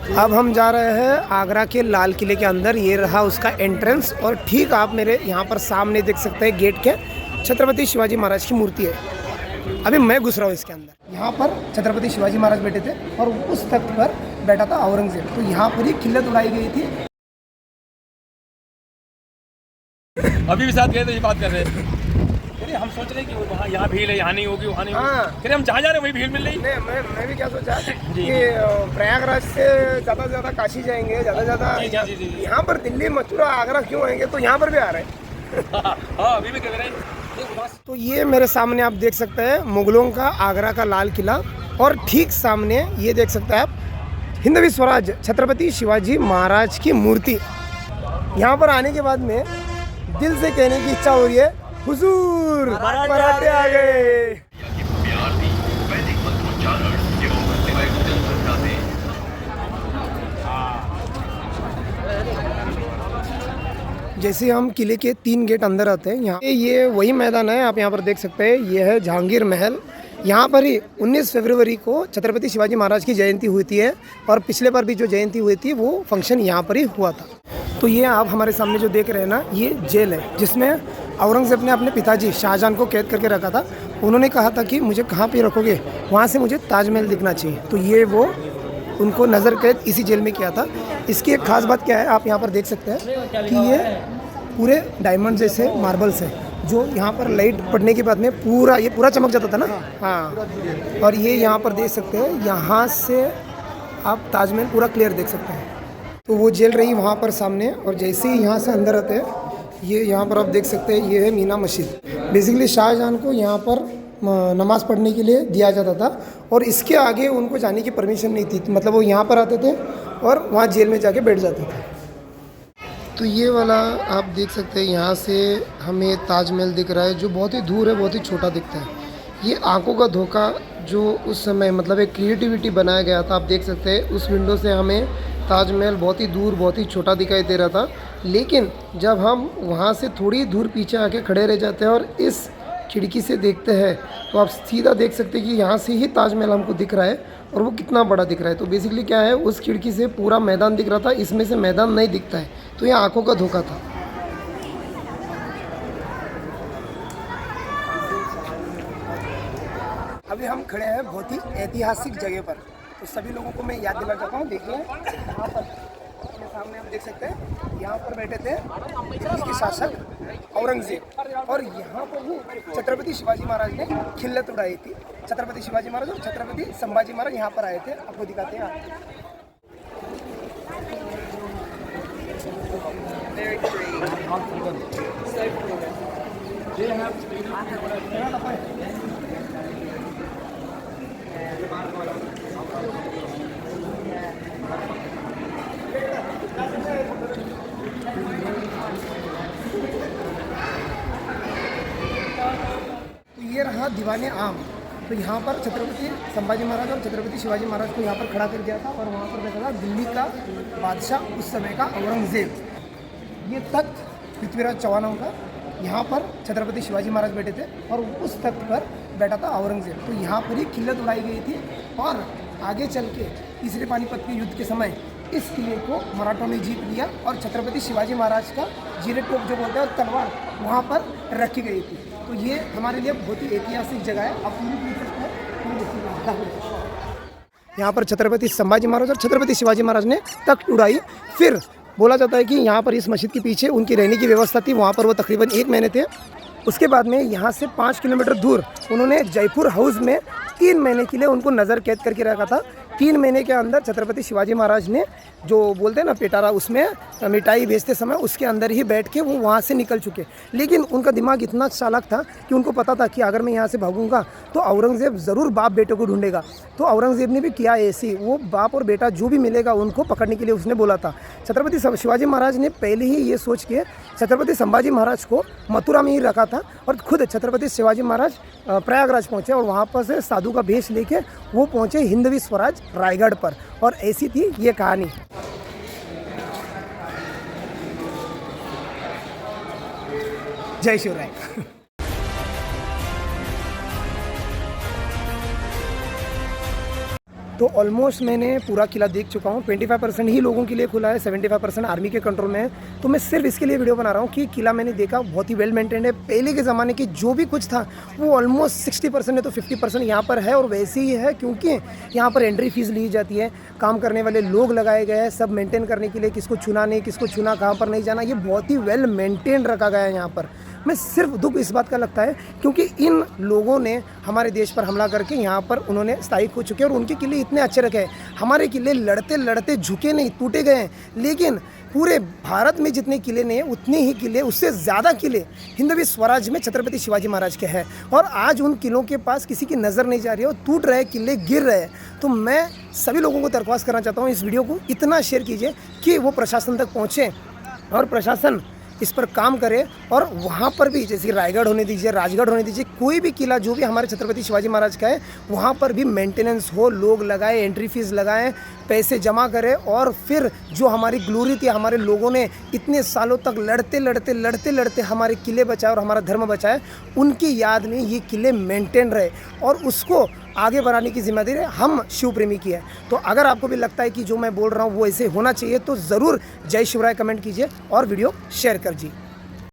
अब हम जा रहे हैं आगरा के लाल किले के अंदर। ये रहा उसका एंट्रेंस और ठीक आप मेरे यहाँ पर सामने देख सकते हैं गेट के छत्रपति शिवाजी महाराज की मूर्ति है। अभी मैं घुस रहा हूँ इसके अंदर। यहाँ पर छत्रपति शिवाजी महाराज बैठे थे और उस तख्त पर बैठा था औरंगजेब। तो यहाँ पर ही खिल्लत उड़ाई गई थी। अभी भी साथ गए थे, ये बात कर रहे थे। हम सोच रहे हैं कि वहाँ यहाँ भीड़ है, यहाँ नहीं होगी, वहाँ नहीं होगी। फिर हम जहाँ जा रहे हैं वही भीड़ मिल रही है। मैं भी क्या सोचा कि प्रयागराज से ज़्यादा से ज़्यादा काशी जाएंगे, ज़्यादा से ज़्यादा यहाँ पर दिल्ली मथुरा आगरा क्यों आएंगे, तो यहाँ पर भी आ रहे हैं। अभी भी कह रहे हैं। तो ये मेरे सामने आप देख सकते हैं मुगलों का आगरा का लाल किला और ठीक सामने ये देख सकते हैं आप हिंदवी स्वराज छत्रपति शिवाजी महाराज की मूर्ति। यहाँ पर आने के बाद में दिल से कहने की इच्छा हो रही है, हुजूर मराठे आ गए। जैसे हम किले के 3 गेट अंदर आते हैं, यहाँ ये वही मैदान है। आप यहाँ पर देख सकते हैं, ये है जहांगीर महल। यहाँ पर ही 19 फरवरी को छत्रपति शिवाजी महाराज की जयंती हुई थी और पिछले बार भी जो जयंती हुई थी वो फंक्शन यहाँ पर ही हुआ था। तो ये आप हमारे सामने जो देख रहे हैं ना, ये जेल है जिसमें औरंगजेब ने अपने पिताजी शाहजहां को कैद करके रखा था। उन्होंने कहा था कि मुझे कहाँ पे रखोगे, वहाँ से मुझे ताजमहल दिखना चाहिए। तो ये वो उनको नज़र कैद इसी जेल में किया था। इसकी एक खास बात क्या है, आप यहाँ पर देख सकते हैं कि ये पूरे डायमंड जैसे मार्बल्स हैं जो यहाँ पर लाइट पड़ने के बाद में ये पूरा चमक जाता था ना। हाँ, और ये यहाँ पर देख सकते हैं, यहाँ से आप ताजमहल पूरा क्लियर देख सकते हैं। तो वो जेल रही वहाँ पर सामने, और जैसे ही यहाँ से अंदर आते हैं, ये यहाँ पर आप देख सकते हैं, ये है मीना मस्जिद। बेसिकली शाहजहां को यहाँ पर नमाज़ पढ़ने के लिए दिया जाता था और इसके आगे उनको जाने की परमिशन नहीं थी। मतलब वो यहाँ पर आते थे और वहाँ जेल में जाके बैठ जाते थे। तो ये वाला आप देख सकते हैं, यहाँ से हमें ताजमहल दिख रहा है जो बहुत ही दूर है, बहुत ही छोटा दिखता है। ये आंखों का धोखा जो उस समय मतलब एक क्रिएटिविटी बनाया गया था। आप देख सकते हैं उस विंडो से हमें ताजमहल बहुत ही दूर, बहुत ही छोटा दिखाई दे रहा था। लेकिन जब हम वहाँ से थोड़ी दूर पीछे आके खड़े रह जाते हैं और इस खिड़की से देखते हैं तो आप सीधा देख सकते हैं कि यहाँ से ही ताजमहल हमको दिख रहा है और वो कितना बड़ा दिख रहा है। तो बेसिकली क्या है, उस खिड़की से पूरा मैदान दिख रहा था, इसमें से मैदान नहीं दिखता है। तो ये आंखों का धोखा था। अभी हम खड़े हैं बहुत ही ऐतिहासिक जगह पर, तो सभी लोगों को मैं याद दिला चाहता हूँ। देखिए यहाँ पर अपने सामने आप देख सकते हैं, यहाँ पर बैठे थे दिल्ली के शासक औरंगजेब और यहाँ पर ही छत्रपति शिवाजी महाराज ने खिल्लत उड़ाई थी। छत्रपति शिवाजी महाराज और छत्रपति संभाजी महाराज यहाँ पर आए थे। आपको दिखाते हैं। ये रहा दीवाने आम। तो यहाँ पर छत्रपति संभाजी महाराज और छत्रपति शिवाजी महाराज को यहाँ पर खड़ा कर दिया था और वहाँ पर बैठा था दिल्ली का बादशाह उस समय का औरंगजेब। ये तख्त पृथ्वीराज चौहानों का, यहाँ पर छत्रपति शिवाजी महाराज बैठे थे और उस तख्त पर बैठा था औरंगजेब। तो यहाँ पर ही खिल्लत उड़ाई गई थी और आगे चल के तीसरे पानीपत के युद्ध के समय इस किले को मराठों ने जीत लिया और छत्रपति शिवाजी महाराज का जीरे टोप जो बोलते हैं तलवार वहाँ पर रखी गई थी। तो ये हमारे लिए बहुत ही ऐतिहासिक जगह है। आप यहाँ पर छत्रपति संभाजी महाराज और छत्रपति शिवाजी महाराज ने तख्त उड़ाई। फिर बोला जाता है कि यहाँ पर इस मस्जिद के पीछे उनकी रहने की व्यवस्था थी, वहाँ पर वो तकरीबन 1 महीने थे। उसके बाद में यहाँ से 5 किलोमीटर दूर उन्होंने जयपुर हाउस में 3 महीने के लिए उनको नज़र कैद करके रखा था। 3 महीने के अंदर छत्रपति शिवाजी महाराज ने जो बोलते हैं ना पेटारा, उसमें मिठाई भेजते समय उसके अंदर ही बैठ के वो वहाँ से निकल चुके। लेकिन उनका दिमाग इतना चालाक था कि उनको पता था कि अगर मैं यहाँ से भागूंगा तो औरंगजेब ज़रूर बाप बेटे को ढूंढेगा। तो औरंगजेब ने भी किया ऐसी, वो बाप और बेटा जो भी मिलेगा उनको पकड़ने के लिए उसने बोला था। छत्रपति शिवाजी महाराज ने पहले ही ये सोच के छत्रपति संभाजी महाराज को मथुरा में ही रखा था और खुद छत्रपति शिवाजी महाराज प्रयागराज पहुँचे और वहाँ पर से साधु का भेष लेके वो पहुँचे हिंदवी स्वराज रायगढ़ पर। और ऐसी थी ये कहानी। जय शिवराय। तो ऑलमोस्ट मैंने पूरा किला देख चुका हूँ। 25% ही लोगों के लिए खुला है, 75% आर्मी के कंट्रोल में है। तो मैं सिर्फ इसके लिए वीडियो बना रहा हूँ कि किला मैंने देखा बहुत ही वेल मेंटेन्ड है। पहले के ज़माने की जो भी कुछ था वो ऑलमोस्ट 60% है, तो 50% यहाँ पर है और वैसे ही है, क्योंकि यहाँ पर एंट्री फीस ली जाती है। काम करने वाले लोग लगाए गए हैं सब मेंटेन करने के लिए, किसको छूना नहीं, किसको छूना, कहाँ पर नहीं जाना, ये बहुत ही वेल मेंटेन रखा गया है यहाँ पर। मैं सिर्फ दुख इस बात का लगता है क्योंकि इन लोगों ने हमारे देश पर हमला करके यहाँ पर उन्होंने स्थायिक हो चुके हैं और उनके किले इतने अच्छे रखे हैं। हमारे किले लड़ते लड़ते झुके नहीं, टूटे गए हैं, लेकिन पूरे भारत में जितने किले नहीं हैं उतने ही किले, उससे ज़्यादा किले हिंदवी स्वराज में छत्रपति शिवाजी महाराज के हैं। और आज उन किलों के पास किसी की नज़र नहीं जा रही है और टूट रहे किले, गिर रहे हैं। तो मैं सभी लोगों को दरख्वास्त करना चाहता हूँ, इस वीडियो को इतना शेयर कीजिए कि वो प्रशासन तक पहुँचे और प्रशासन इस पर काम करे। और वहाँ पर भी जैसे रायगढ़ होने दीजिए, राजगढ़ होने दीजिए, कोई भी किला जो भी हमारे छत्रपति शिवाजी महाराज का है वहाँ पर भी मेंटेनेंस हो, लोग लगाए, एंट्री फीस लगाएं, पैसे जमा करें और फिर जो हमारी ग्लोरी थी, हमारे लोगों ने इतने सालों तक लड़ते लड़ते हमारे किले बचाए और हमारा धर्म बचाए, उनकी याद में ये किले मेंटेन रहे और उसको आगे बढ़ाने की जिम्मेदारी हम शिव प्रेमी की है। तो अगर आपको भी लगता है कि जो मैं बोल रहा हूँ वो ऐसे होना चाहिए तो ज़रूर जय शिवराय कमेंट कीजिए और वीडियो शेयर कर जी।